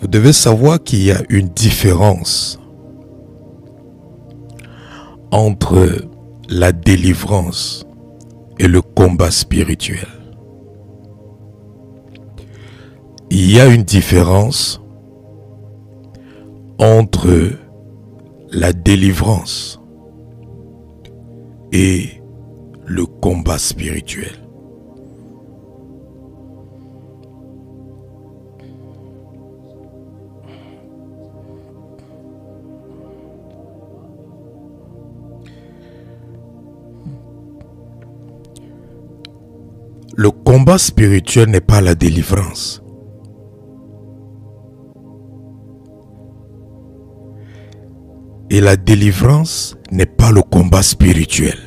Vous devez savoir qu'il y a une différence entre la délivrance et le combat spirituel. Il y a une différence entre la délivrance et le combat spirituel. Le combat spirituel n'est pas la délivrance. Et la délivrance n'est pas le combat spirituel.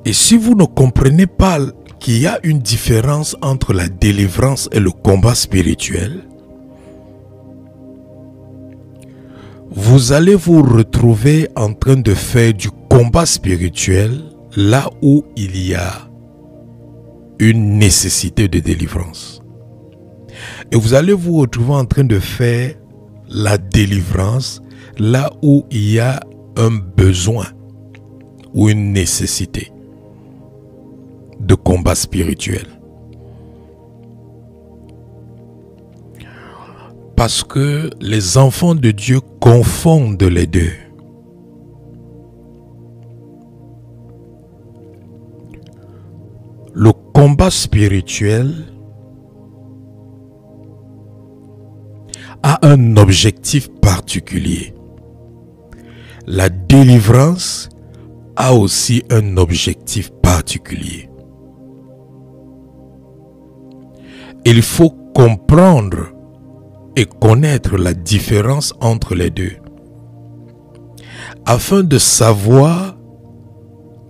Et si vous ne comprenez pas qu'il y a une différence entre la délivrance et le combat spirituel, vous allez vous retrouver en train de faire du combat spirituel là où il y a une nécessité de délivrance. Et vous allez vous retrouver en train de faire la délivrance là où il y a un besoin ou une nécessité de combat spirituel. Parce que les enfants de Dieu confondent les deux. Le combat spirituel a un objectif particulier. La délivrance a aussi un objectif particulier. Il faut comprendre et connaître la différence entre les deux afin de savoir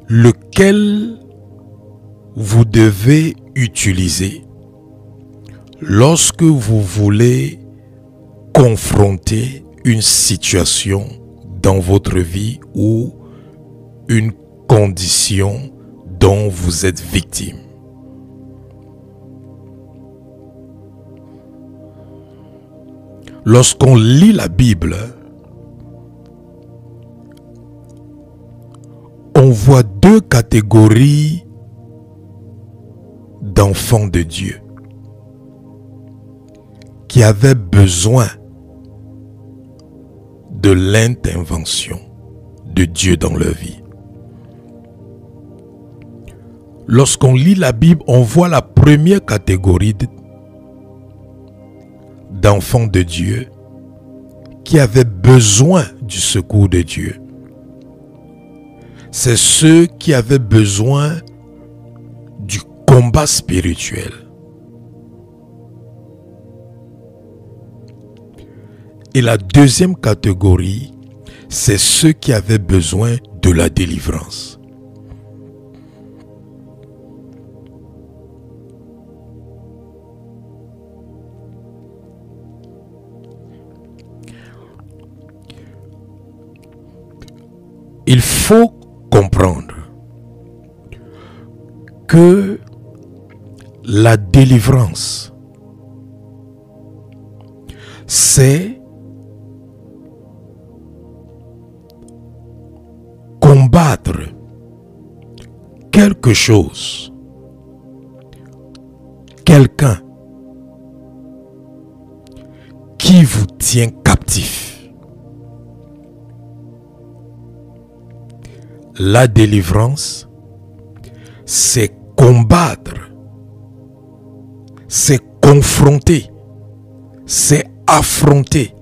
lequel vous devez utiliser lorsque vous voulez confronter une situation dans votre vie ou une condition dont vous êtes victime. Lorsqu'on lit la Bible, on voit deux catégories d'enfants de Dieu qui avaient besoin de l'intervention de Dieu dans leur vie. Lorsqu'on lit la Bible, on voit la première catégorie d'enfants de Dieu qui avaient besoin du secours de Dieu. C'est ceux qui avaient besoin du combat spirituel. Et la deuxième catégorie, c'est ceux qui avaient besoin de la délivrance. Il faut comprendre que la délivrance, c'est combattre quelque chose, quelqu'un qui vous tient captif. La délivrance, c'est combattre, c'est confronter, c'est affronter.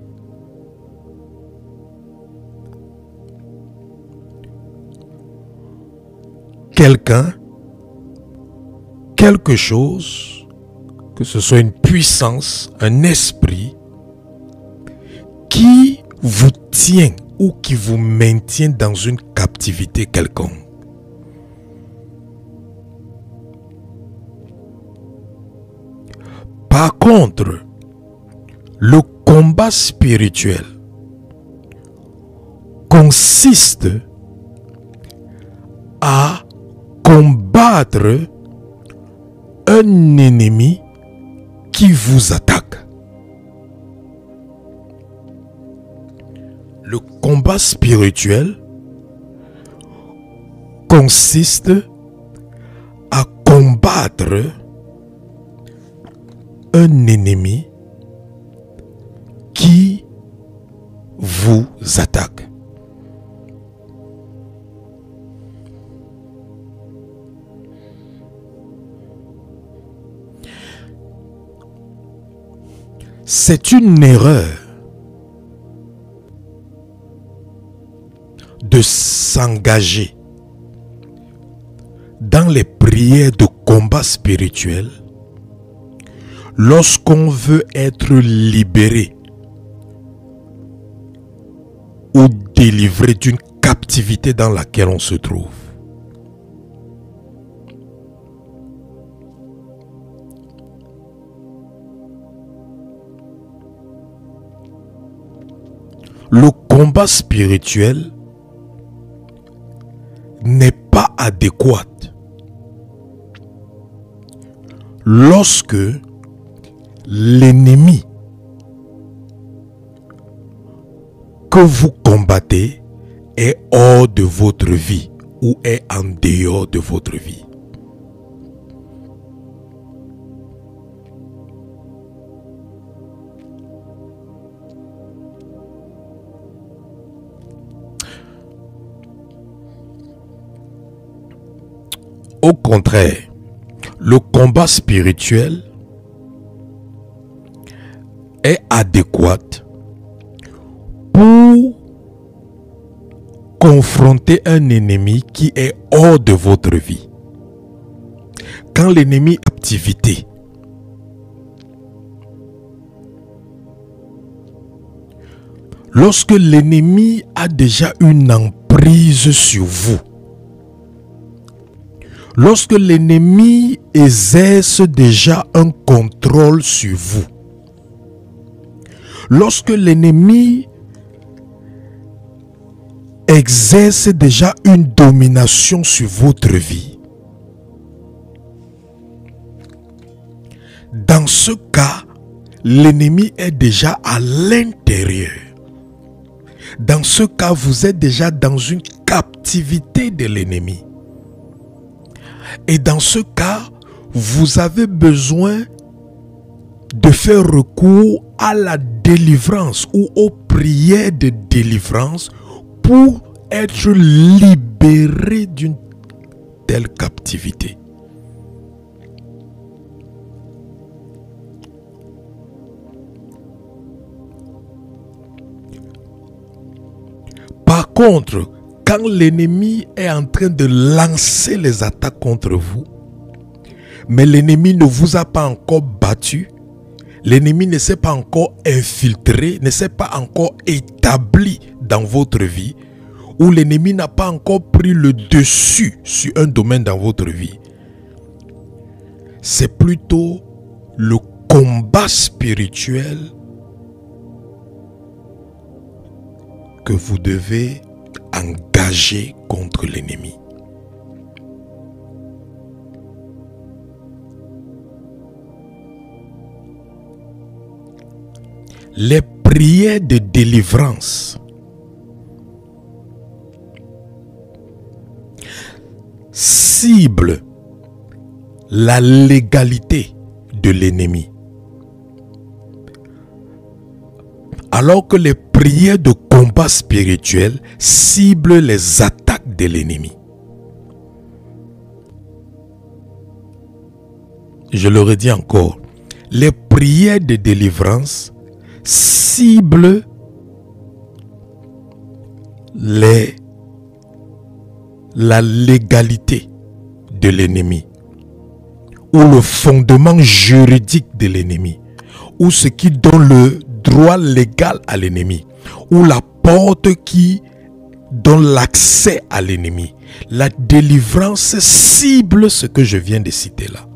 Quelqu'un, quelque chose, que ce soit une puissance, un esprit, qui vous tient ou qui vous maintient dans une captivité quelconque. Par contre, le combat spirituel consiste à combattre un ennemi qui vous attaque. Le combat spirituel consiste à combattre un ennemi qui vous attaque. C'est une erreur de s'engager dans les prières de combat spirituel lorsqu'on veut être libéré ou délivré d'une captivité dans laquelle on se trouve. Le combat spirituel n'est pas adéquat lorsque l'ennemi que vous combattez est hors de votre vie ou est en dehors de votre vie. Au contraire, le combat spirituel est adéquat pour confronter un ennemi qui est hors de votre vie. Quand l'ennemi est en activité, lorsque l'ennemi a déjà une emprise sur vous, lorsque l'ennemi exerce déjà un contrôle sur vous, lorsque l'ennemi exerce déjà une domination sur votre vie, dans ce cas, l'ennemi est déjà à l'intérieur. Dans ce cas, vous êtes déjà dans une captivité de l'ennemi. Et dans ce cas, vous avez besoin de faire recours à la délivrance ou aux prières de délivrance pour être libéré d'une telle captivité. Par contre, quand l'ennemi est en train de lancer les attaques contre vous, mais l'ennemi ne vous a pas encore battu, l'ennemi ne s'est pas encore infiltré, ne s'est pas encore établi dans votre vie, ou l'ennemi n'a pas encore pris le dessus sur un domaine dans votre vie, c'est plutôt le combat spirituel que vous devez engager contre l'ennemi. Les prières de délivrance ciblent la légalité de l'ennemi, alors que les prières de combat spirituel ciblent les attaques de l'ennemi. Je le redis encore, les prières de délivrance ciblent la légalité de l'ennemi, ou le fondement juridique de l'ennemi, ou ce qui donne le droit légal à l'ennemi, ou la porte qui donne l'accès à l'ennemi. La délivrance cible ce que je viens de citer là.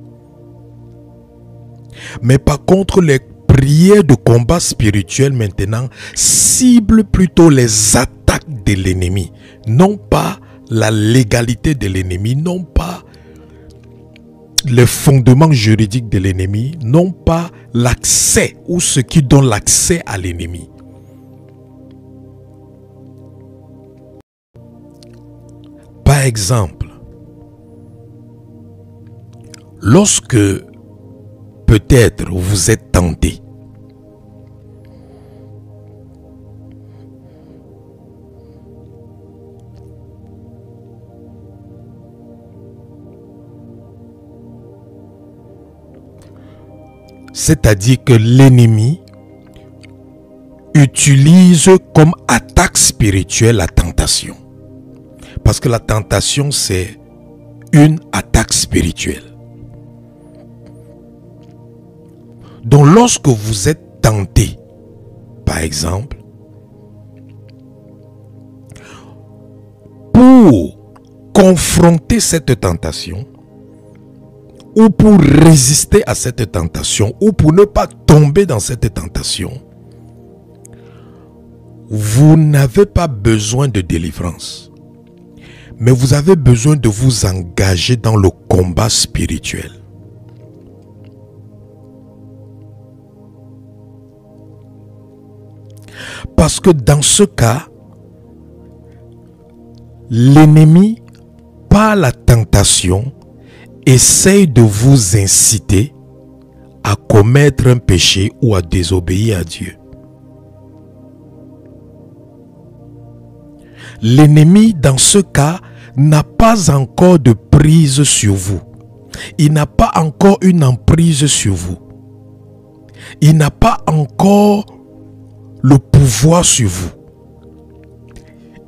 Mais par contre, les prières de combat spirituel maintenant ciblent plutôt les attaques de l'ennemi, non pas la légalité de l'ennemi, non pas les fondements juridiques de l'ennemi, non pas l'accès ou ce qui donne l'accès à l'ennemi. Par exemple, lorsque peut-être vous êtes tenté c'est-à-dire que l'ennemi utilise comme attaque spirituelle la tentation. Parce que la tentation, c'est une attaque spirituelle. Donc lorsque vous êtes tenté, par exemple, pour confronter cette tentation, ou pour résister à cette tentation, ou pour ne pas tomber dans cette tentation, vous n'avez pas besoin de délivrance, mais vous avez besoin de vous engager dans le combat spirituel. Parce que dans ce cas, l'ennemi, par la tentation, essaye de vous inciter à commettre un péché ou à désobéir à Dieu. L'ennemi, dans ce cas, n'a pas encore de prise sur vous. Il n'a pas encore une emprise sur vous. Il n'a pas encore le pouvoir sur vous.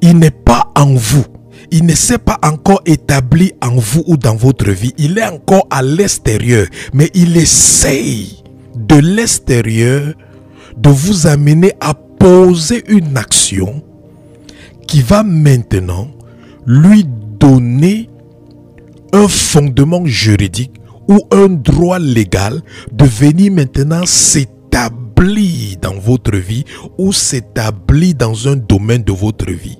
Il n'est pas en vous. Il ne s'est pas encore établi en vous ou dans votre vie. Il est encore à l'extérieur. Mais il essaye de l'extérieur de vous amener à poser une action qui va maintenant lui donner un fondement juridique ou un droit légal de venir maintenant s'établir dans votre vie ou s'établir dans un domaine de votre vie.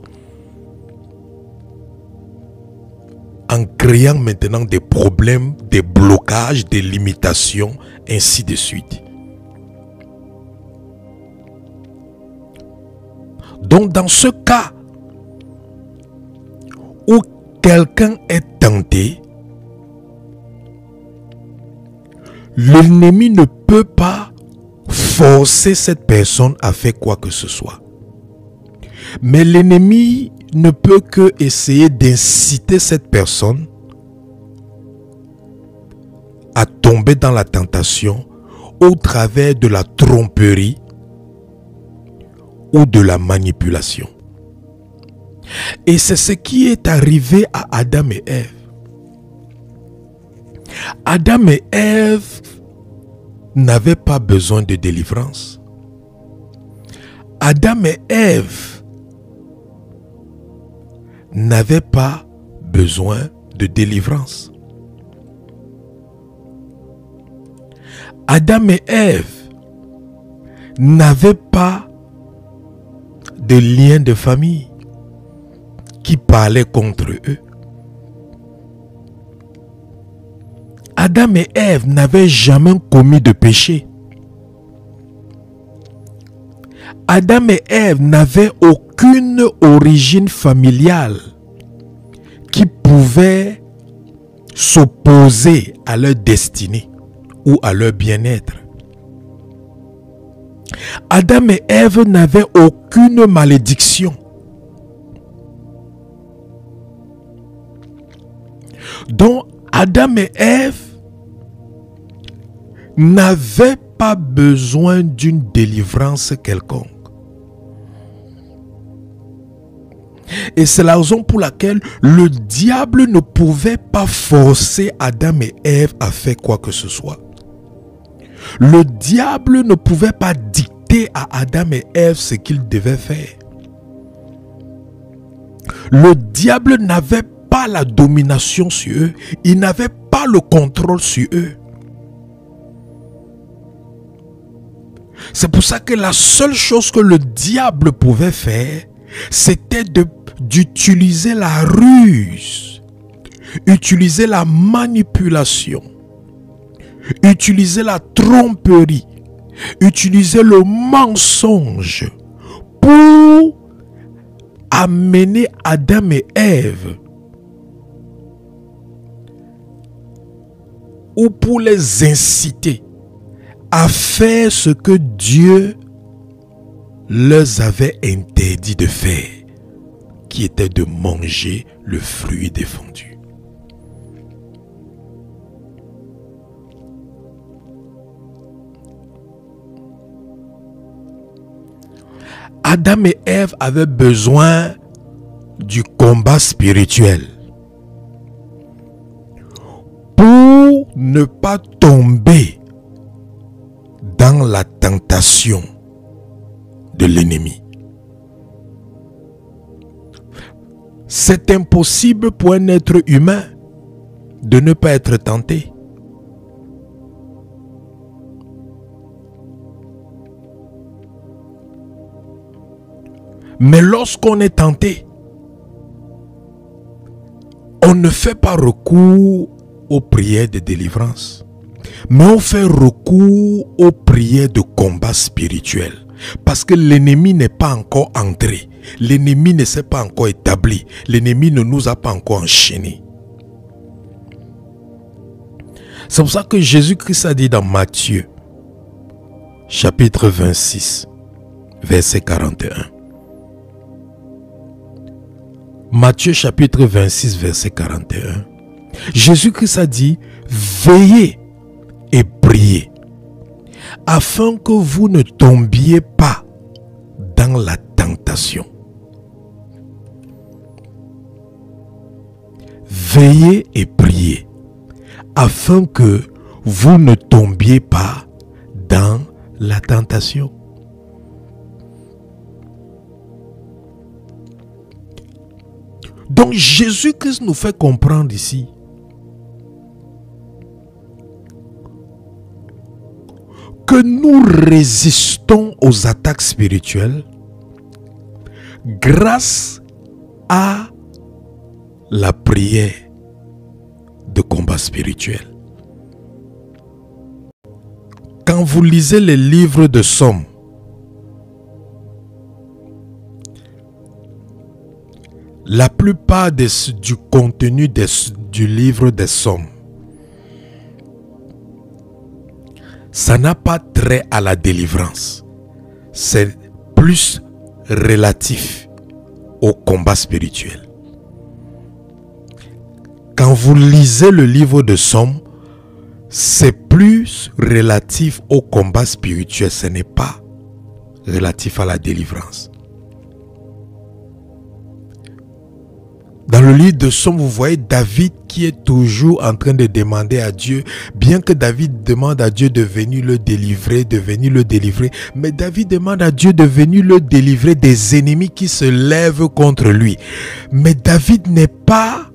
En créant maintenant des problèmes, des blocages, des limitations, ainsi de suite. Donc dans ce cas où quelqu'un est tenté, l'ennemi ne peut pas forcer cette personne à faire quoi que ce soit. Mais l'ennemi ne peut que essayer d'inciter cette personne à tomber dans la tentation au travers de la tromperie ou de la manipulation. Et c'est ce qui est arrivé à Adam et Ève. Adam et Ève n'avaient pas besoin de délivrance. Adam et Ève n'avaient pas besoin de délivrance. Adam et Ève n'avaient pas de lien de famille qui parlait contre eux. Adam et Ève n'avaient jamais commis de péché. Adam et Ève n'avaient aucune origine familiale qui pouvait s'opposer à leur destinée ou à leur bien-être. Adam et Ève n'avaient aucune malédiction. Donc, Adam et Ève n'avaient pas besoin d'une délivrance quelconque. Et c'est la raison pour laquelle le diable ne pouvait pas forcer Adam et Ève à faire quoi que ce soit. Le diable ne pouvait pas dicter à Adam et Ève ce qu'ils devaient faire. Le diable n'avait pas la domination sur eux. Il n'avait pas le contrôle sur eux. C'est pour ça que la seule chose que le diable pouvait faire, c'était d'utiliser la ruse, utiliser la manipulation utiliser la tromperie, utiliser le mensonge pour amener Adam et Ève, ou pour les inciter à faire ce que Dieu leur avait interdit de faire, qui était de manger le fruit défendu. Adam et Ève avaient besoin du combat spirituel pour ne pas tomber dans la tentation de l'ennemi. C'est impossible pour un être humain de ne pas être tenté. Mais lorsqu'on est tenté, on ne fait pas recours aux prières de délivrance, mais on fait recours aux prières de combat spirituel. Parce que l'ennemi n'est pas encore entré. L'ennemi ne s'est pas encore établi. L'ennemi ne nous a pas encore enchaînés. C'est pour ça que Jésus-Christ a dit dans Matthieu, chapitre 26, verset 41. Matthieu chapitre 26, verset 41. Jésus-Christ a dit, veillez et priez, afin que vous ne tombiez pas dans la tentation. Veillez et priez, afin que vous ne tombiez pas dans la tentation. Donc Jésus-Christ nous fait comprendre ici que nous résistons aux attaques spirituelles grâce à la prière de combat spirituel. Quand vous lisez les livres de Psaumes, la plupart du contenu du livre des Psaumes, ça n'a pas trait à la délivrance. C'est plus relatif au combat spirituel. Quand vous lisez le livre de Psaumes, c'est plus relatif au combat spirituel. Ce n'est pas relatif à la délivrance. Dans le livre de Psaumes, vous voyez David qui est toujours en train de demander à Dieu, bien que David demande à Dieu de venir le délivrer, mais David demande à Dieu de venir le délivrer des ennemis qui se lèvent contre lui. Mais David n'est pas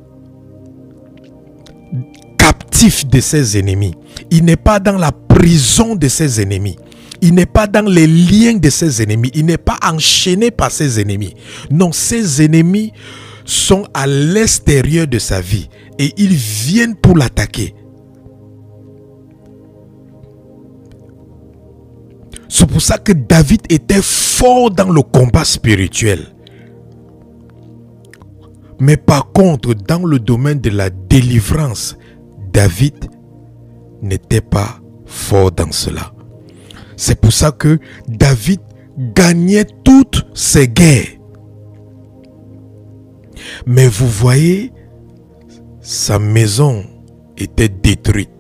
captif de ses ennemis. Il n'est pas dans la prison de ses ennemis. Il n'est pas dans les liens de ses ennemis. Il n'est pas enchaîné par ses ennemis. Non, ses ennemis sont à l'extérieur de sa vie et ils viennent pour l'attaquer. C'est pour ça que David était fort dans le combat spirituel. Mais par contre, dans le domaine de la délivrance, David n'était pas fort dans cela. C'est pour ça que David gagnait toutes ses guerres. Mais vous voyez, sa maison était détruite.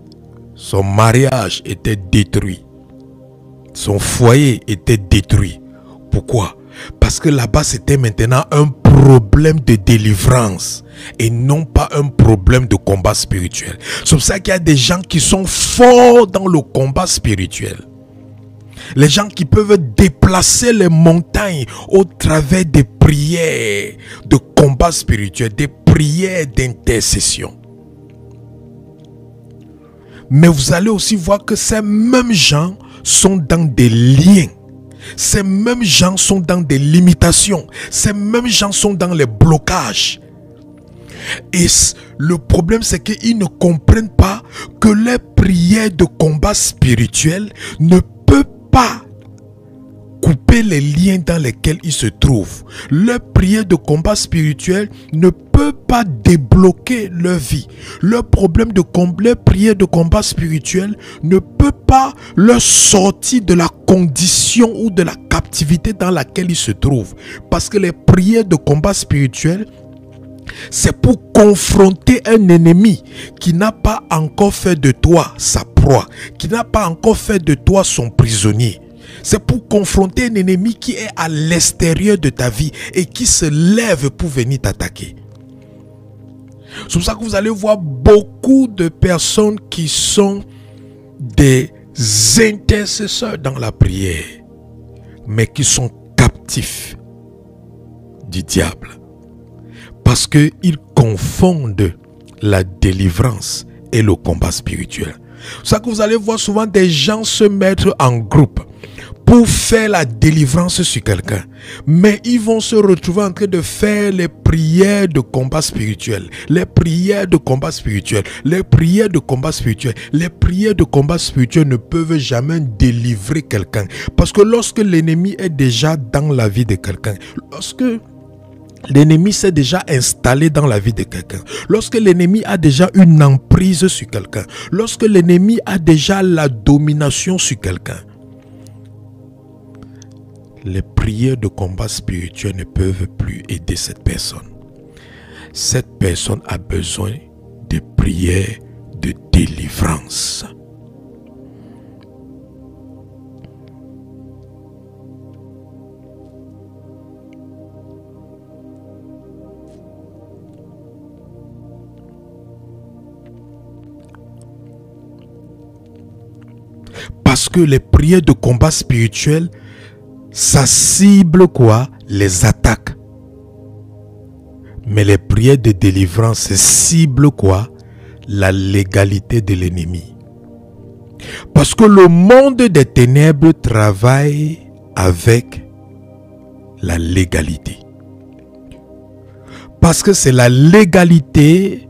Son mariage était détruit. Son foyer était détruit. Pourquoi? Parce que là-bas, c'était maintenant un problème de délivrance et non pas un problème de combat spirituel. C'est pour ça qu'il y a des gens qui sont forts dans le combat spirituel. Les gens qui peuvent déplacer les montagnes au travers des prières de combat spirituel, des prières d'intercession. Mais vous allez aussi voir que ces mêmes gens sont dans des liens. Ces mêmes gens sont dans des limitations. Ces mêmes gens sont dans les blocages. Et le problème, c'est qu'ils ne comprennent pas que les prières de combat spirituel ne peuvent pas couper les liens dans lesquels ils se trouvent. Leur prière de combat spirituel ne peut pas débloquer leur vie. Leur problème de leur prière de combat spirituel ne peut pas leur sortir de la condition ou de la captivité dans laquelle ils se trouvent. Parce que les prières de combat spirituel, c'est pour confronter un ennemi qui n'a pas encore fait de toi sa proie, qui n'a pas encore fait de toi son prisonnier. C'est pour confronter un ennemi qui est à l'extérieur de ta vie et qui se lève pour venir t'attaquer. C'est pour ça que vous allez voir beaucoup de personnes qui sont des intercesseurs dans la prière, mais qui sont captifs du diable. Parce qu'ils confondent la délivrance et le combat spirituel. C'est pour ça que vous allez voir souvent des gens se mettre en groupe pour faire la délivrance sur quelqu'un. Mais ils vont se retrouver en train de faire les prières de combat spirituel. Les prières de combat spirituel. Les prières de combat spirituel. Les prières de combat spirituel ne peuvent jamais délivrer quelqu'un. Parce que lorsque l'ennemi est déjà dans la vie de quelqu'un, lorsque l'ennemi s'est déjà installé dans la vie de quelqu'un, lorsque l'ennemi a déjà une emprise sur quelqu'un, lorsque l'ennemi a déjà la domination sur quelqu'un, les prières de combat spirituel ne peuvent plus aider cette personne. Cette personne a besoin de prières de délivrance. Parce que les prières de combat spirituel, ça cible quoi? Les attaques. Mais les prières de délivrance ciblent quoi? La légalité de l'ennemi. Parce que le monde des ténèbres travaille avec la légalité. Parce que c'est la légalité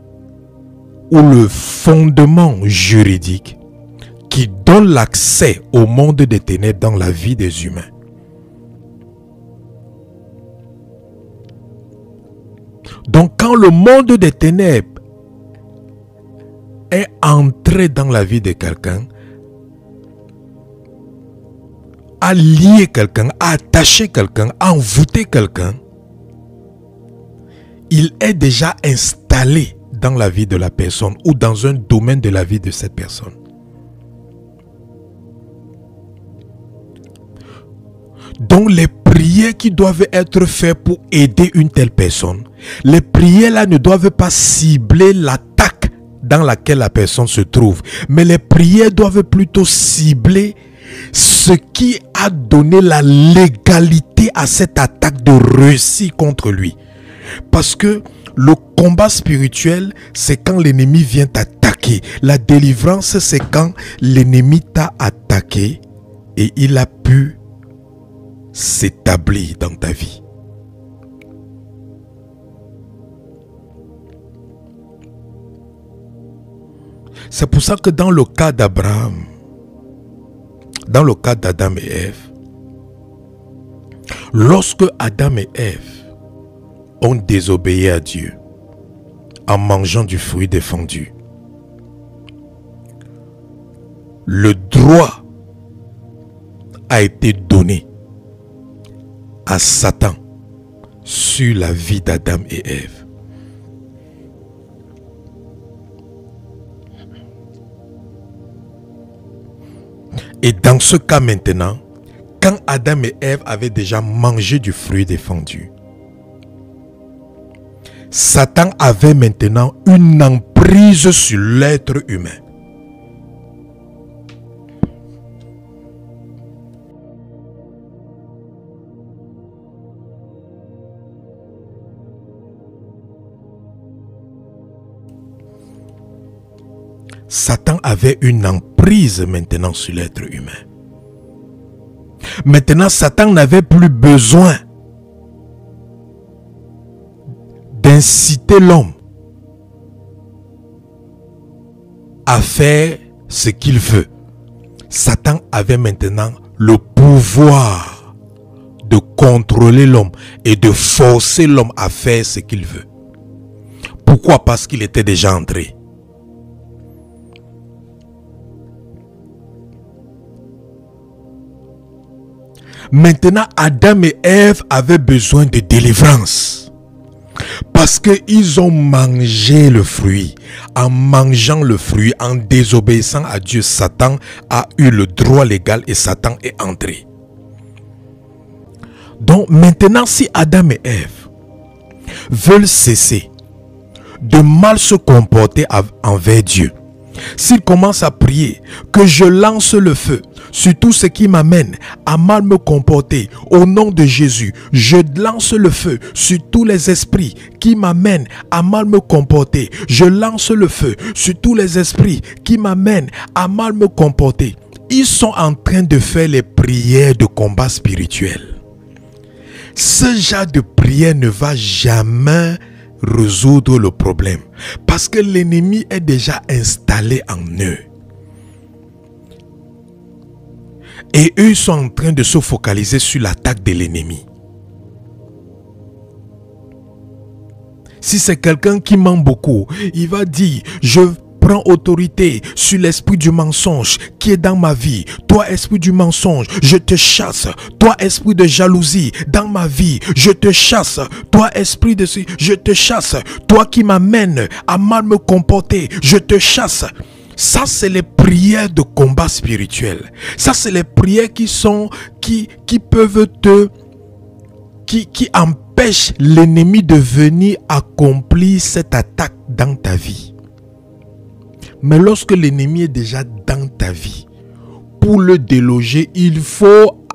ou le fondement juridique qui donne l'accès au monde des ténèbres dans la vie des humains. Donc quand le monde des ténèbres est entré dans la vie de quelqu'un, a lié quelqu'un, a attaché quelqu'un, a envoûté quelqu'un, il est déjà installé dans la vie de la personne ou dans un domaine de la vie de cette personne. Donc les prières qui doivent être faites pour aider une telle personne, les prières là ne doivent pas cibler l'attaque dans laquelle la personne se trouve, mais les prières doivent plutôt cibler ce qui a donné la légalité à cette attaque de réussir contre lui. Parce que le combat spirituel, c'est quand l'ennemi vient t'attaquer. La délivrance, c'est quand l'ennemi t'a attaqué et il a pu s'établir dans ta vie. C'est pour ça que dans le cas d'Abraham, dans le cas d'Adam et Ève, lorsque Adam et Ève ont désobéi à Dieu en mangeant du fruit défendu, le droit a été donné à Satan sur la vie d'Adam et Ève. Et dans ce cas maintenant, quand Adam et Ève avaient déjà mangé du fruit défendu, Satan avait maintenant une emprise sur l'être humain. Satan avait une emprise maintenant sur l'être humain. Maintenant, Satan n'avait plus besoin d'inciter l'homme à faire ce qu'il veut. Satan avait maintenant le pouvoir de contrôler l'homme et de forcer l'homme à faire ce qu'il veut. Pourquoi? Parce qu'il était déjà entré. Maintenant, Adam et Ève avaient besoin de délivrance. Parce qu'ils ont mangé le fruit. En mangeant le fruit, en désobéissant à Dieu, Satan a eu le droit légal et Satan est entré. Donc maintenant, si Adam et Ève veulent cesser de mal se comporter envers Dieu, s'ils commencent à prier que je lance le feu sur tout ce qui m'amène à mal me comporter, au nom de Jésus, je lance le feu sur tous les esprits qui m'amènent à mal me comporter, je lance le feu sur tous les esprits qui m'amènent à mal me comporter. Ils sont en train de faire les prières de combat spirituel. Ce genre de prière ne va jamais résoudre le problème parce que l'ennemi est déjà installé en eux. Et eux sont en train de se focaliser sur l'attaque de l'ennemi. Si c'est quelqu'un qui ment beaucoup, il va dire, je prends autorité sur l'esprit du mensonge qui est dans ma vie. Toi, esprit du mensonge, je te chasse. Toi, esprit de jalousie dans ma vie, je te chasse. Toi, esprit de... je te chasse. Toi qui m'amène à mal me comporter, je te chasse. Ça, c'est les prières de combat spirituel. Ça, c'est les prières qui peuvent qui empêchent l'ennemi de venir accomplir cette attaque dans ta vie. Mais lorsque l'ennemi est déjà dans ta vie, pour le déloger, il faut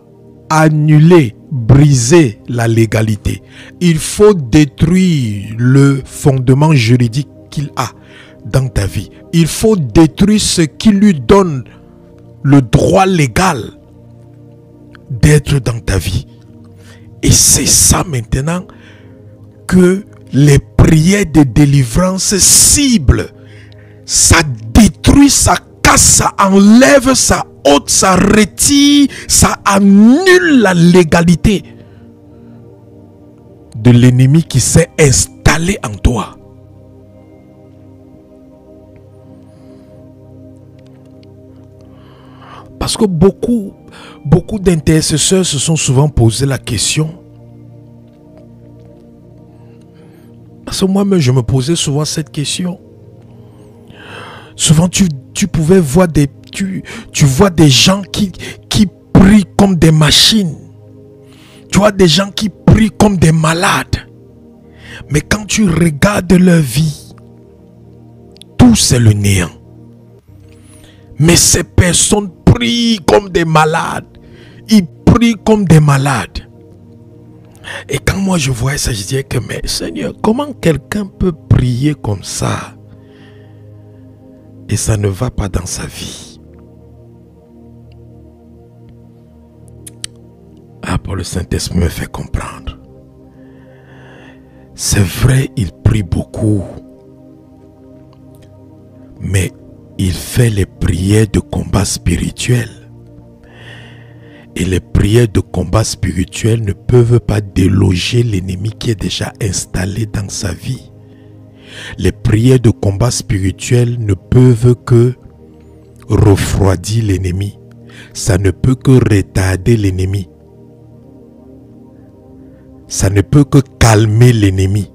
annuler, briser la légalité. Il faut détruire le fondement juridique qu'il a dans ta vie. Il faut détruire ce qui lui donne le droit légal d'être dans ta vie. Et c'est ça maintenant que les prières de délivrance ciblent. Ça détruit, ça casse, ça enlève, ça ôte, ça retire, ça annule la légalité de l'ennemi qui s'est installé en toi. Parce que beaucoup d'intercesseurs se sont souvent posé la question. Parce que moi-même, je me posais souvent cette question. Souvent, tu pouvais voir tu vois des gens qui prient comme des machines. Tu vois des gens qui prient comme des malades. Mais quand tu regardes leur vie, tout c'est le néant. Mais ces personnes prient comme des malades. Ils prient comme des malades. Et quand moi je voyais ça, je disais que, mais Seigneur, comment quelqu'un peut prier comme ça et ça ne va pas dans sa vie? Ah, pour le Saint-Esprit me fait comprendre. C'est vrai, il prie beaucoup. Mais il fait les prières de combat spirituel. Et les prières de combat spirituel ne peuvent pas déloger l'ennemi qui est déjà installé dans sa vie. Les prières de combat spirituel ne peuvent que refroidir l'ennemi. Ça ne peut que retarder l'ennemi. Ça ne peut que calmer l'ennemi.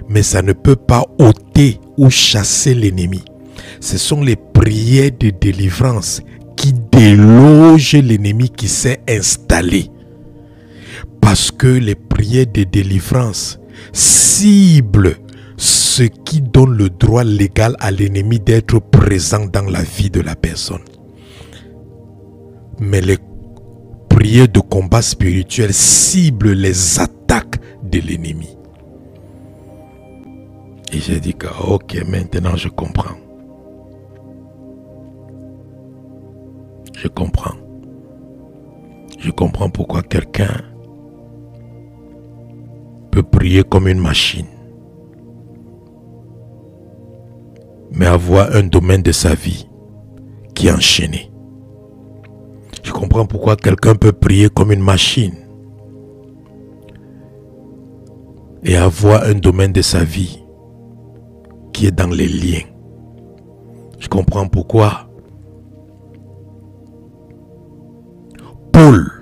Mais ça ne peut pas ôter ou chasser l'ennemi. Ce sont les prières de délivrance qui délogent l'ennemi qui s'est installé. Parce que les prières de délivrance ciblent ce qui donne le droit légal à l'ennemi d'être présent dans la vie de la personne. Mais les prières de combat spirituel ciblent les attaques de l'ennemi. Et j'ai dit que ok, maintenant je comprends. Je comprends. Je comprends pourquoi quelqu'un peut prier comme une machine, mais avoir un domaine de sa vie qui est enchaîné. Je comprends pourquoi quelqu'un peut prier comme une machine et avoir un domaine de sa vie qui est dans les liens. Je comprends pourquoi Paul,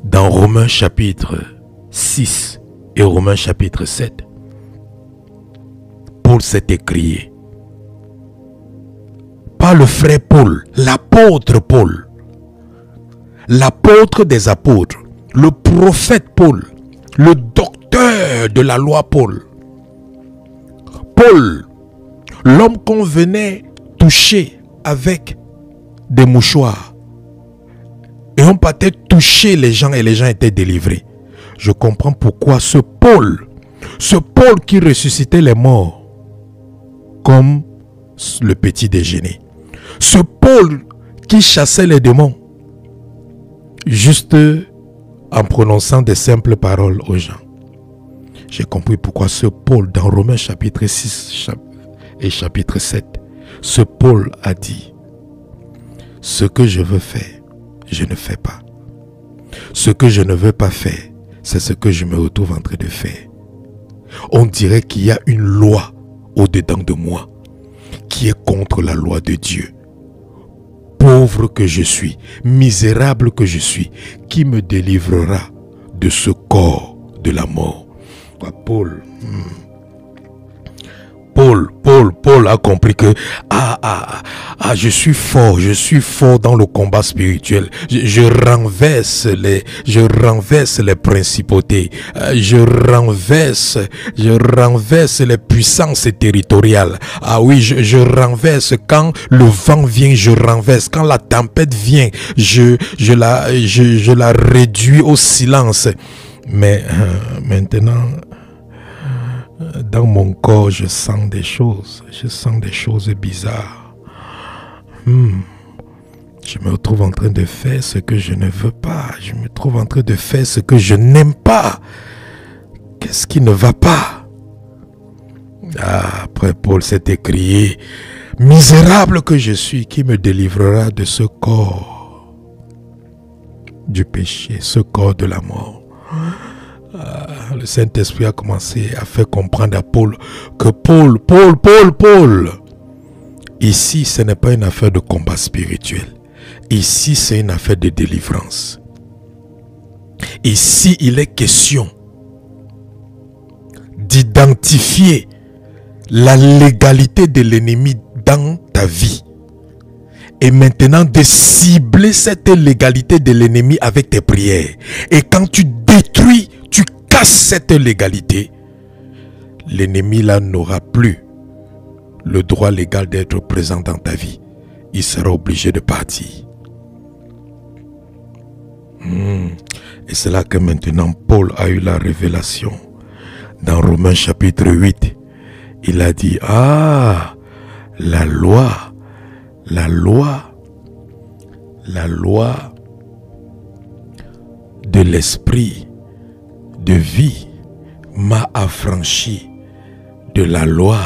dans Romains chapitre 6 et Romains chapitre 7, Paul s'est écrié. Pas le frère Paul, l'apôtre Paul, l'apôtre des apôtres, le prophète Paul, le docteur de la loi Paul. Paul, l'homme qu'on venait toucher avec des mouchoirs. Et on partait toucher les gens et les gens étaient délivrés. Je comprends pourquoi ce Paul qui ressuscitait les morts comme le petit déjeuner, ce Paul qui chassait les démons juste en prononçant des simples paroles aux gens. J'ai compris pourquoi ce Paul, dans Romains chapitre 6 et chapitre 7, ce Paul a dit: ce que je veux faire, je ne fais pas. Ce que je ne veux pas faire, c'est ce que je me retrouve en train de faire. On dirait qu'il y a une loi au-dedans de moi qui est contre la loi de Dieu. Pauvre que je suis, misérable que je suis, qui me délivrera de ce corps de la mort? Paul a compris que je suis fort dans le combat spirituel. Je renverse les principautés. Je renverse les puissances territoriales. Ah oui, je renverse. Quand le vent vient, je renverse. Quand la tempête vient, je la réduis au silence. Mais maintenant, dans mon corps, je sens des choses. Je sens des choses bizarres. Je me retrouve en train de faire ce que je ne veux pas. Je me trouve en train de faire ce que je n'aime pas. Qu'est-ce qui ne va pas? Après, Paul s'est écrié: misérable que je suis, qui me délivrera de ce corps du péché, ce corps de la mort? Le Saint-Esprit a commencé à faire comprendre à Paul que Paul, ici ce n'est pas une affaire de combat spirituel. Ici c'est une affaire de délivrance. Ici il est question d'identifier la légalité de l'ennemi dans ta vie. Et maintenant de cibler cette légalité de l'ennemi avec tes prières. Et quand tu détruis, tu casses cette légalité, l'ennemi là n'aura plus le droit légal d'être présent dans ta vie. Il sera obligé de partir. Et c'est là que maintenant Paul a eu la révélation. Dans Romains chapitre 8, il a dit: la loi de l'esprit de vie m'a affranchi de la loi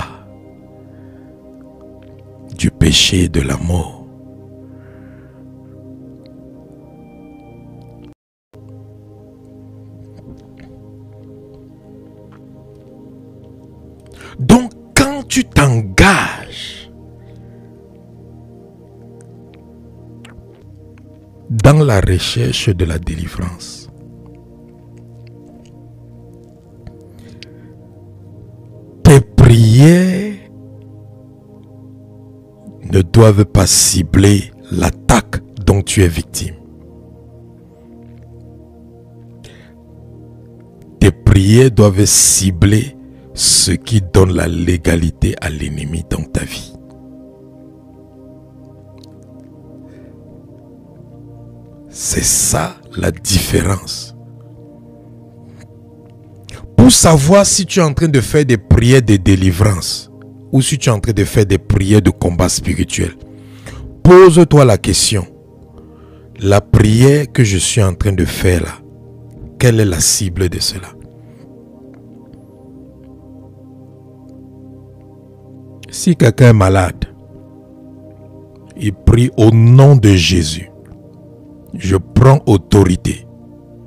du péché et de la mort. Donc quand tu t'engages dans la recherche de la délivrance, tes prières ne doivent pas cibler l'attaque dont tu es victime. Tes prières doivent cibler ce qui donne la légalité à l'ennemi dans ta vie. C'est ça la différence. Pour savoir si tu es en train de faire des prières de délivrance ou si tu es en train de faire des prières de combat spirituel, pose-toi la question: la prière que je suis en train de faire là, quelle est la cible de cela? Si quelqu'un est malade, Il prie au nom de Jésus. Je prends autorité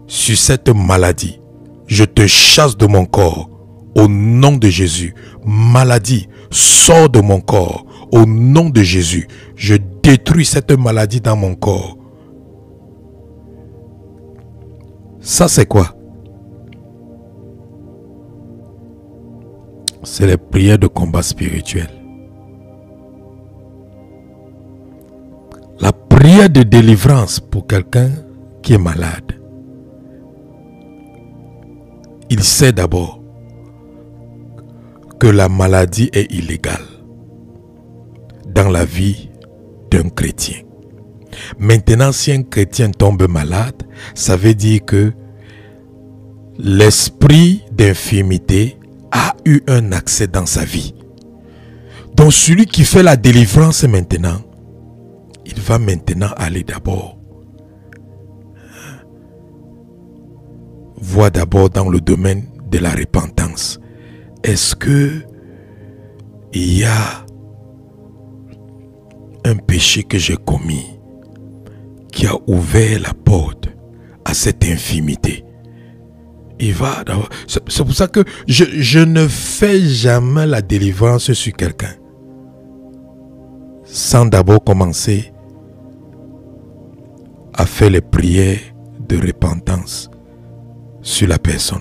sur cette maladie. Je te chasse de mon corps. Au nom de Jésus. Maladie, sors de mon corps. Au nom de Jésus. Je détruis cette maladie dans mon corps. Ça, c'est quoi? C'est les prières de combat spirituel. La prière de délivrance pour quelqu'un qui est malade. Il sait d'abord que la maladie est illégale dans la vie d'un chrétien. Maintenant, si un chrétien tombe malade, ça veut dire que l'esprit d'infirmité a eu un accès dans sa vie. Donc celui qui fait la délivrance maintenant, il va maintenant aller d'abord voir d'abord dans le domaine de la repentance. Est-ce que il y a un péché que j'ai commis qui a ouvert la porte à cette infimité? Il va d'abord. C'est pour ça que je ne fais jamais la délivrance sur quelqu'un sans d'abord commencer à faire les prières de repentance sur la personne.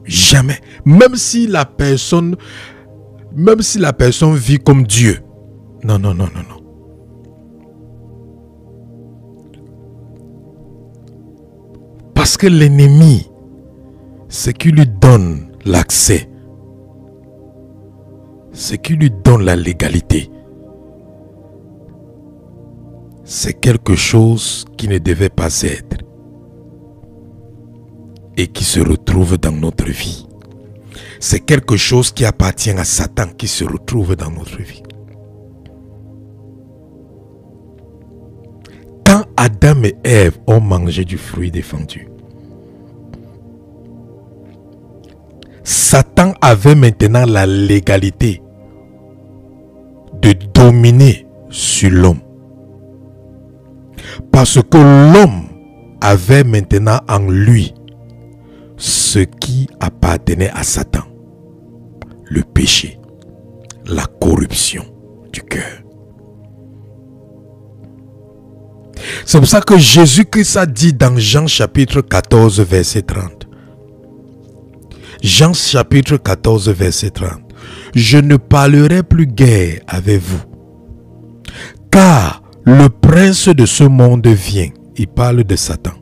Jamais. Même si la personne vit comme Dieu. Non. Parce que l'ennemi, ce qui lui donne l'accès, ce qui lui donne la légalité, c'est quelque chose qui ne devait pas être et qui se retrouve dans notre vie. C'est quelque chose qui appartient à Satan qui se retrouve dans notre vie. Quand Adam et Ève ont mangé du fruit défendu, Satan avait maintenant la légalité de dominer sur l'homme. Parce que l'homme avait maintenant en lui ce qui appartenait à Satan. Le péché, la corruption du cœur. C'est pour ça que Jésus-Christ a dit dans Jean chapitre 14 verset 30. Jean chapitre 14 verset 30. Je ne parlerai plus guère avec vous, car le prince de ce monde vient. Il parle de Satan.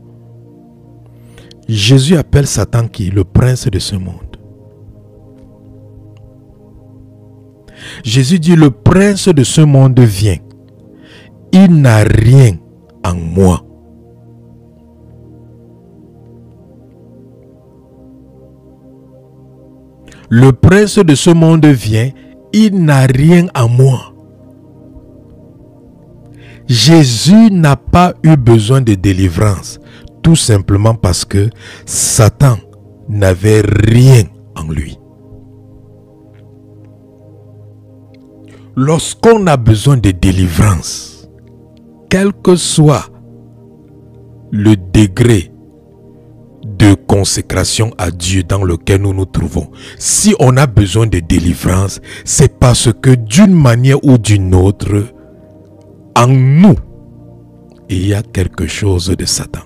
Jésus appelle Satan qui? Le prince de ce monde. Jésus dit, le prince de ce monde vient. Il n'a rien en moi. Le prince de ce monde vient. Il n'a rien en moi. Jésus n'a pas eu besoin de délivrance, tout simplement parce que Satan n'avait rien en lui. Lorsqu'on a besoin de délivrance, quel que soit le degré de consécration à Dieu dans lequel nous nous trouvons, si on a besoin de délivrance, c'est parce que d'une manière ou d'une autre, en nous, il y a quelque chose de Satan.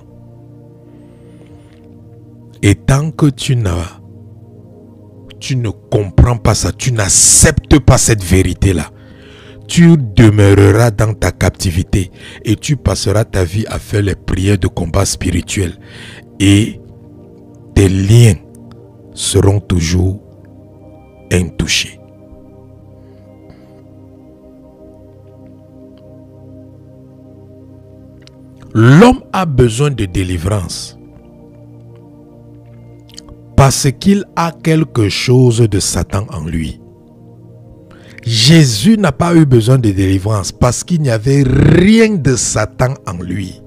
Et tant que tu ne comprends pas ça, tu n'acceptes pas cette vérité-là, tu demeureras dans ta captivité et tu passeras ta vie à faire les prières de combat spirituel. Et tes liens seront toujours intouchés. L'homme a besoin de délivrance parce qu'il a quelque chose de Satan en lui. Jésus n'a pas eu besoin de délivrance parce qu'il n'y avait rien de Satan en lui.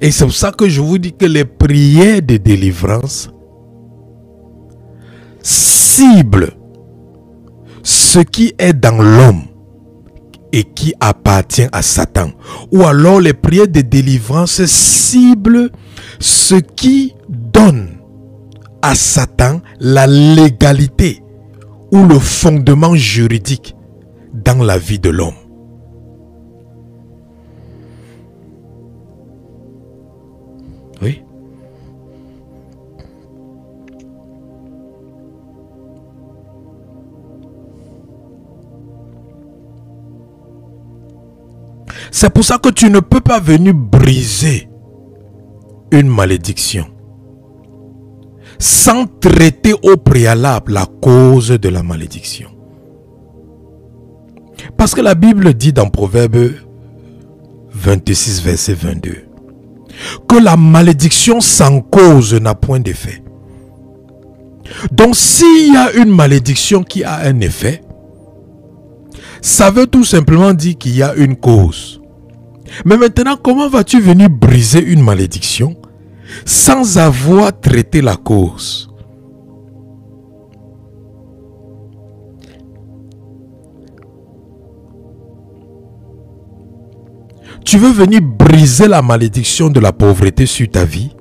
Et c'est pour ça que je vous dis que les prières de délivrance cible ce qui est dans l'homme et qui appartient à Satan. Ou alors les prières de délivrance ciblent ce qui donne à Satan la légalité ou le fondement juridique dans la vie de l'homme. Oui. C'est pour ça que tu ne peux pas venir briser une malédiction sans traiter au préalable la cause de la malédiction. Parce que la Bible dit dans Proverbe 26, verset 22, que la malédiction sans cause n'a point d'effet. Donc s'il y a une malédiction qui a un effet, ça veut tout simplement dire qu'il y a une cause. Mais maintenant, comment vas-tu venir briser une malédiction sans avoir traité la cause? Tu veux venir briser la malédiction de la pauvreté sur ta vie,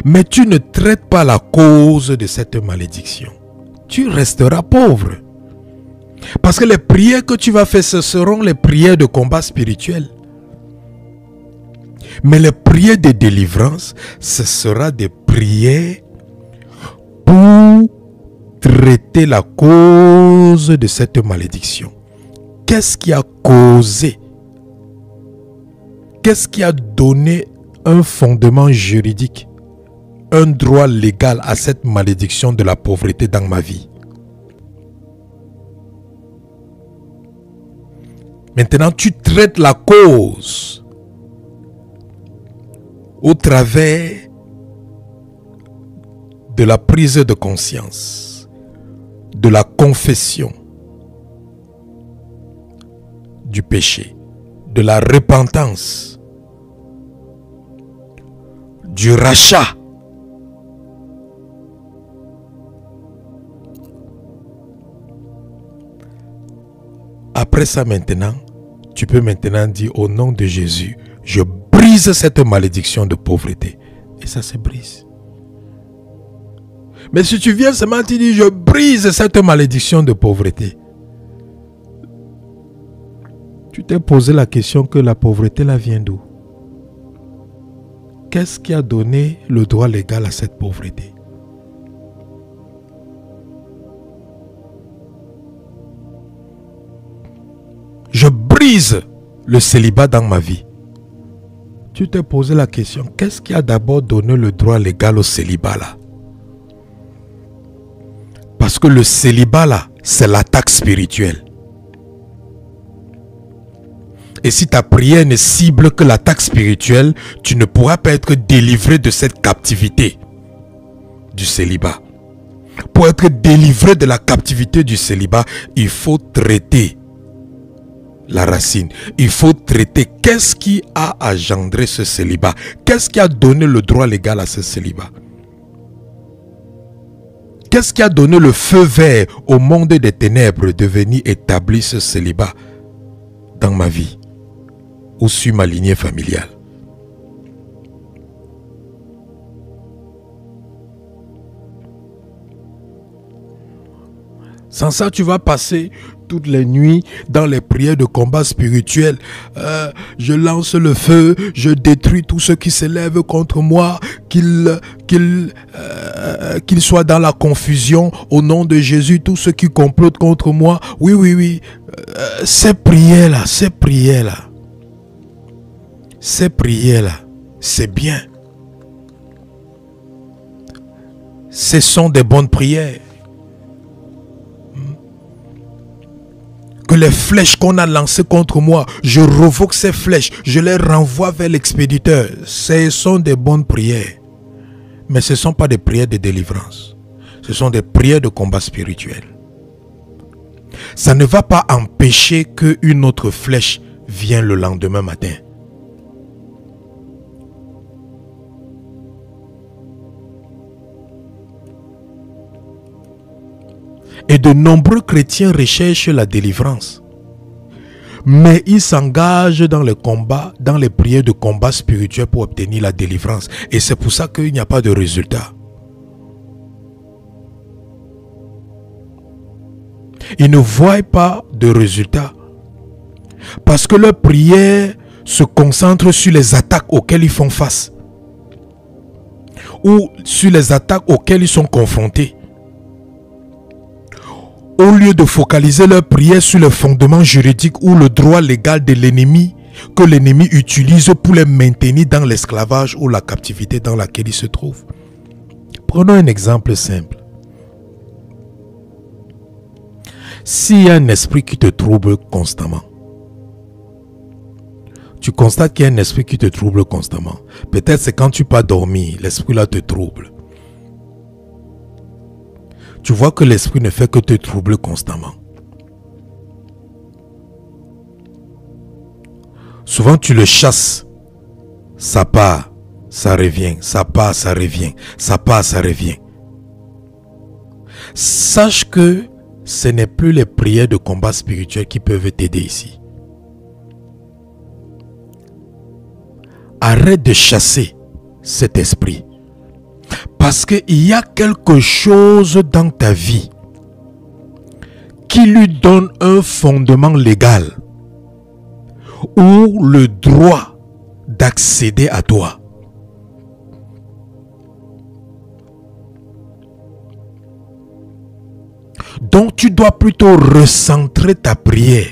mais tu ne traites pas la cause de cette malédiction. Tu resteras pauvre. Parce que les prières que tu vas faire, ce seront les prières de combat spirituel. Mais les prières de délivrance, ce sera des prières pour traiter la cause de cette malédiction. Qu'est-ce qui a causé? Qu'est-ce qui a donné un fondement juridique, un droit légal à cette malédiction de la pauvreté dans ma vie? Maintenant, tu traites la cause au travers de la prise de conscience, de la confession du péché, de la repentance, du rachat. Après ça maintenant, tu peux maintenant dire au nom de Jésus, je brise cette malédiction de pauvreté. Et ça se brise. Mais si tu viens seulement te dire, je brise cette malédiction de pauvreté. Tu t'es posé la question que la pauvreté là vient d'où? Qu'est-ce qui a donné le droit légal à cette pauvreté? Je brise le célibat dans ma vie. Tu t'es posé la question, qu'est-ce qui a d'abord donné le droit légal au célibat là? Parce que le célibat là, c'est l'attaque spirituelle. Et si ta prière ne cible que l'attaque spirituelle, tu ne pourras pas être délivré de cette captivité du célibat. Pour être délivré de la captivité du célibat, il faut traiter la racine. Il faut traiter qu'est-ce qui a engendré ce célibat. Qu'est-ce qui a donné le droit légal à ce célibat? Qu'est-ce qui a donné le feu vert au monde des ténèbres de venir établir ce célibat dans ma vie ou sur ma lignée familiale? Sans ça, tu vas passer toutes les nuits dans les prières de combat spirituel. Je lance le feu, je détruis tout ce qui s'élève contre moi, qu'il soit dans la confusion au nom de Jésus, tout ce qui complote contre moi. Oui. Ces prières-là, c'est bien. Ce sont des bonnes prières. Que les flèches qu'on a lancées contre moi, je revoque ces flèches, je les renvoie vers l'expéditeur. Ce sont des bonnes prières. Mais ce ne sont pas des prières de délivrance. Ce sont des prières de combat spirituel. Ça ne va pas empêcher qu'une autre flèche vienne le lendemain matin. Et de nombreux chrétiens recherchent la délivrance. Mais ils s'engagent dans les combats, dans les prières de combat spirituel pour obtenir la délivrance. Et c'est pour ça qu'il n'y a pas de résultat. Ils ne voient pas de résultat. Parce que leurs prières se concentrent sur les attaques auxquelles ils font face. Ou sur les attaques auxquelles ils sont confrontés. Au lieu de focaliser leur prière sur le fondement juridique ou le droit légal de l'ennemi que l'ennemi utilise pour les maintenir dans l'esclavage ou la captivité dans laquelle ils se trouvent. Prenons un exemple simple. S'il y a un esprit qui te trouble constamment, tu constates qu'il y a un esprit qui te trouble constamment. Peut-être c'est quand tu pas dormi, l'esprit là te trouble. Tu vois que l'esprit ne fait que te troubler constamment. Souvent tu le chasses. Ça part, ça revient. Ça part, ça revient. Ça part, ça revient. Sache que ce n'est plus les prières de combat spirituel qui peuvent t'aider ici. Arrête de chasser cet esprit. Parce qu'il y a quelque chose dans ta vie qui lui donne un fondement légal ou le droit d'accéder à toi. Donc tu dois plutôt recentrer ta prière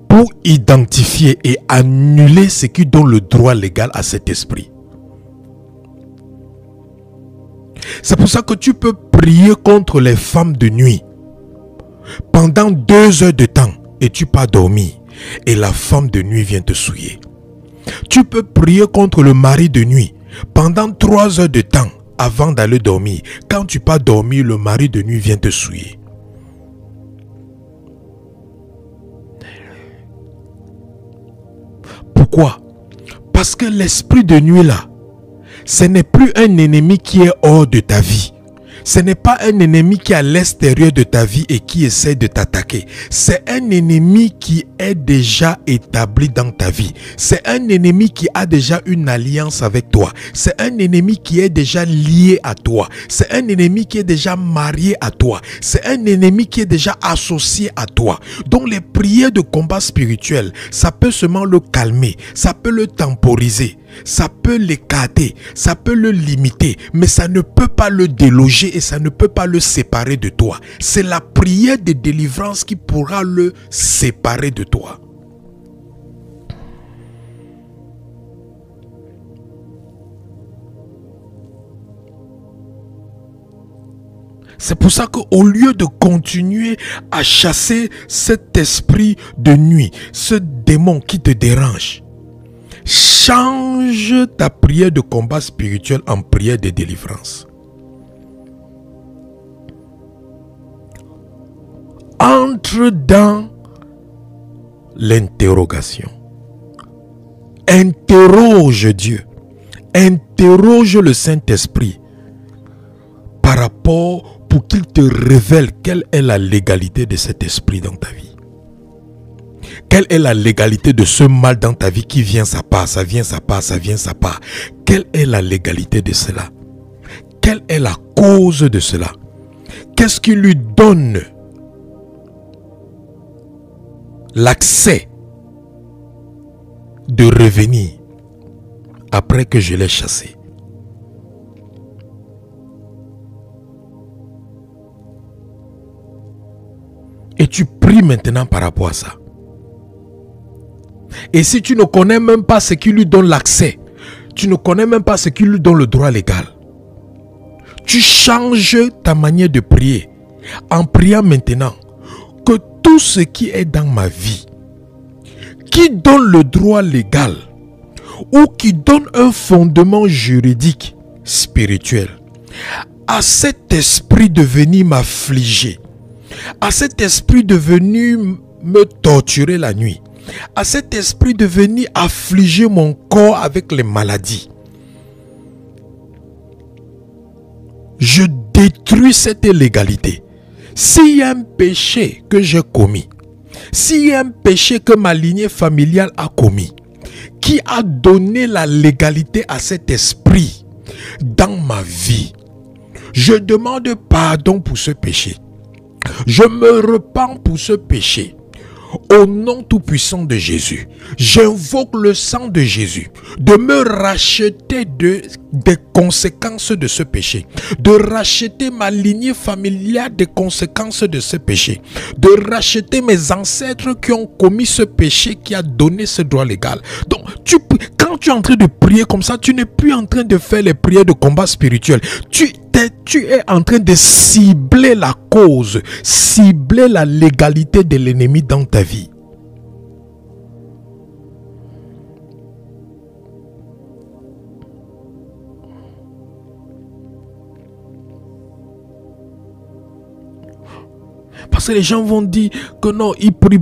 pour identifier et annuler ce qui donne le droit légal à cet esprit. C'est pour ça que tu peux prier contre les femmes de nuit pendant 2 heures de temps et tu pas dormi et la femme de nuit vient te souiller. Tu peux prier contre le mari de nuit pendant 3 heures de temps avant d'aller dormir. Quand tu pas dormi, le mari de nuit vient te souiller. Pourquoi? Parce que l'esprit de nuit là, ce n'est plus un ennemi qui est hors de ta vie. Ce n'est pas un ennemi qui est à l'extérieur de ta vie et qui essaie de t'attaquer. C'est un ennemi qui est déjà établi dans ta vie. C'est un ennemi qui a déjà une alliance avec toi. C'est un ennemi qui est déjà lié à toi. C'est un ennemi qui est déjà marié à toi. C'est un ennemi qui est déjà associé à toi. Donc les prières de combat spirituel, ça peut seulement le calmer. Ça peut le temporiser. Ça peut l'écarter, ça peut le limiter, mais ça ne peut pas le déloger et ça ne peut pas le séparer de toi. C'est la prière de délivrance qui pourra le séparer de toi. C'est pour ça qu'au lieu de continuer à chasser cet esprit de nuit, ce démon qui te dérange, change ta prière de combat spirituel en prière de délivrance. Entre dans l'interrogation. Interroge Dieu. Interroge le Saint-Esprit par rapport pour qu'il te révèle quelle est la légalité de cet esprit dans ta vie. Quelle est la légalité de ce mal dans ta vie qui vient, ça part, ça vient, ça part, ça vient, ça part. Quelle est la légalité de cela? Quelle est la cause de cela? Qu'est-ce qui lui donne l'accès de revenir après que je l'ai chassé? Et tu pries maintenant par rapport à ça. Et si tu ne connais même pas ce qui lui donne l'accès, tu ne connais même pas ce qui lui donne le droit légal, tu changes ta manière de prier en priant maintenant que tout ce qui est dans ma vie, qui donne le droit légal ou qui donne un fondement juridique, spirituel, à cet esprit de venir m'affliger, à cet esprit de venir me torturer la nuit, à cet esprit de venir affliger mon corps avec les maladies. Je détruis cette illégalité, S'il y a un péché que j'ai commis, s'il y a un péché que ma lignée familiale a commis, qui a donné la légalité à cet esprit dans ma vie, je demande pardon pour ce péché. Je me repens pour ce péché. Au nom tout-puissant de Jésus, j'invoque le sang de Jésus de me racheter des conséquences de ce péché, de racheter ma lignée familiale des conséquences de ce péché, de racheter mes ancêtres qui ont commis ce péché qui a donné ce droit légal. Donc, quand tu es en train de prier comme ça, tu n'es plus en train de faire les prières de combat spirituel. Tu es en train de cibler la cause, cibler la légalité de l'ennemi dans ta vie. Parce que les gens vont dire que non, ils prient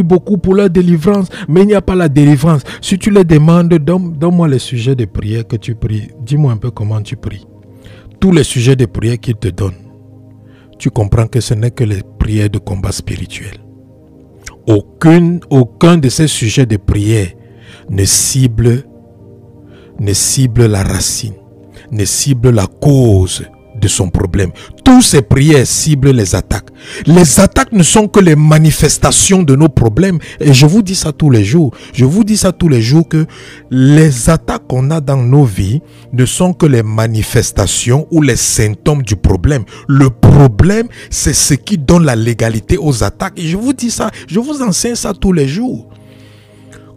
beaucoup pour leur délivrance, mais il n'y a pas la délivrance. Si tu les demandes, donne-moi les sujets de prière que tu pries. Dis-moi un peu comment tu pries. Tous les sujets de prière qu'ils te donnent, tu comprends que ce n'est que les prières de combat spirituel. Aucun de ces sujets de prière ne cible la racine, ne cible la cause de son problème. Tous ces prières ciblent les attaques. Les attaques ne sont que les manifestations de nos problèmes. Et je vous dis ça tous les jours. Je vous dis ça tous les jours que les attaques qu'on a dans nos vies ne sont que les manifestations ou les symptômes du problème. Le problème, c'est ce qui donne la légalité aux attaques. Et je vous dis ça, je vous enseigne ça tous les jours.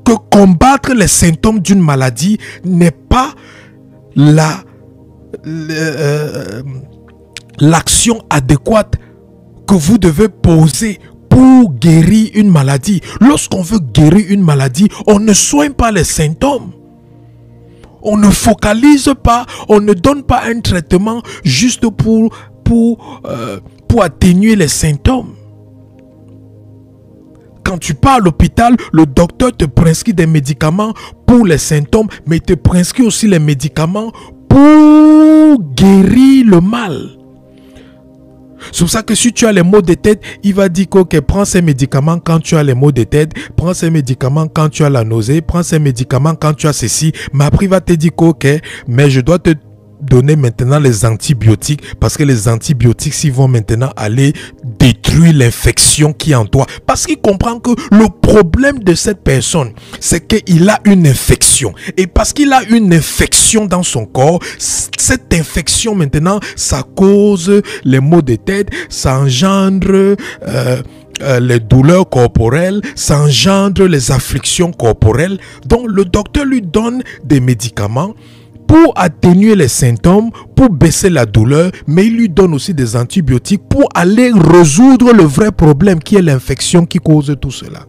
Que combattre les symptômes d'une maladie n'est pas l'action adéquate que vous devez poser pour guérir une maladie. Lorsqu'on veut guérir une maladie, on ne soigne pas les symptômes. On ne focalise pas, on ne donne pas un traitement juste pour atténuer les symptômes. Quand tu pars à l'hôpital, le docteur te prescrit des médicaments pour les symptômes, mais il te prescrit aussi les médicaments pour guérir le mal. C'est pour ça que si tu as les maux de tête, il va dire que prends ces médicaments quand tu as les maux de tête, prends ces médicaments quand tu as la nausée, prends ces médicaments quand tu as ceci. Mais après, il va te dire mais je dois te donner maintenant les antibiotiques parce que les antibiotiques ils vont maintenant aller détruire l'infection qui est en toi, parce qu'il comprend que le problème de cette personne c'est qu'il a une infection, et parce qu'il a une infection dans son corps, cette infection maintenant ça cause les maux de tête, ça engendre les douleurs corporelles, ça engendre les afflictions corporelles. Donc le docteur lui donne des médicaments pour atténuer les symptômes, pour baisser la douleur, mais il lui donne aussi des antibiotiques pour aller résoudre le vrai problème qui est l'infection qui cause tout cela.